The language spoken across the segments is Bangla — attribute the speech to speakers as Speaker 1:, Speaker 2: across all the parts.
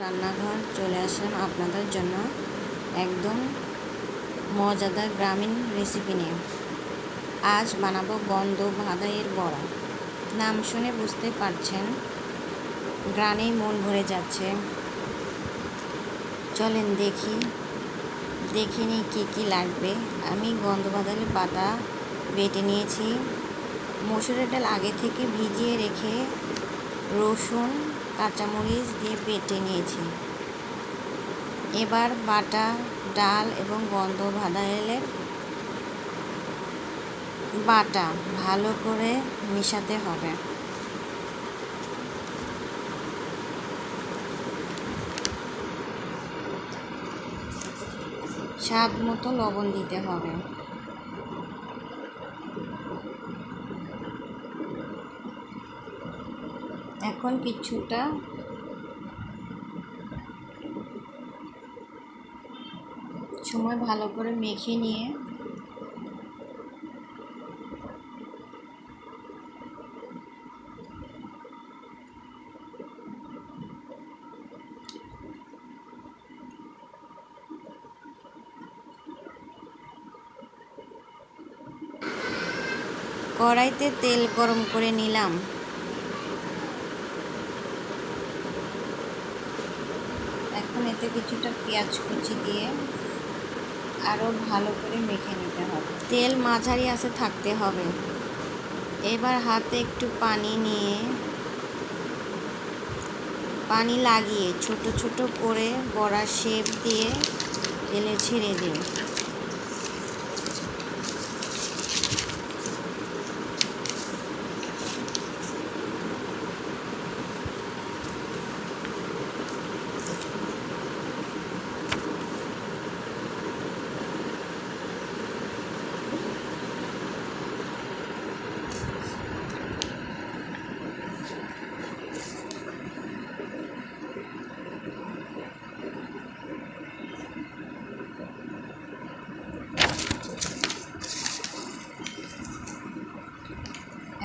Speaker 1: রান্নাঘর চলে আসলাম আপনাদের জন্য একদম মজাদার গ্রামীণ রেসিপি নিয়ে। আজ বানাবো গন্ধ ভাদাইয়ের বড়া। নাম শুনে বুঝতে পারছেন, গ্রানেই মন ভরে যাচ্ছে। চলেন দেখে নিই কী কী লাগবে। আমি গন্ধ ভাদাইয়ের পাতা বেটে নিয়েছি। মসুরের ডাল আগে থেকে ভিজিয়ে রেখে রসুন কাঁচামরিচ দিয়ে বেটে নিয়েছি। এবার বাটা ডাল এবং গন্ধ ভাদাইয়ের বাটা ভালো করে মেশাতে হবে। স্বাদ মতো লবণ দিতে হবে। এখন কিছুটা সময় ভালো করে মেখে নিয়ে কড়াইতে তেল গরম করে নিলাম। এখন এতে কিছুটা পেঁয়াজ কুচি দিয়ে আরও ভালো করে মেখে নিতে হবে। তেল মাঝারি আঁচে থাকতে হবে। এবার হাতে একটু পানি লাগিয়ে ছোট ছোট করে বড়ার শেপ দিয়ে তেলে ছেড়ে দিই।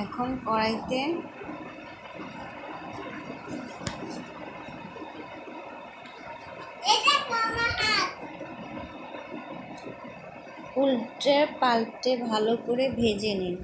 Speaker 1: এখন কড়াইতে উল্টে পাল্টে ভালো করে ভেজে নিন।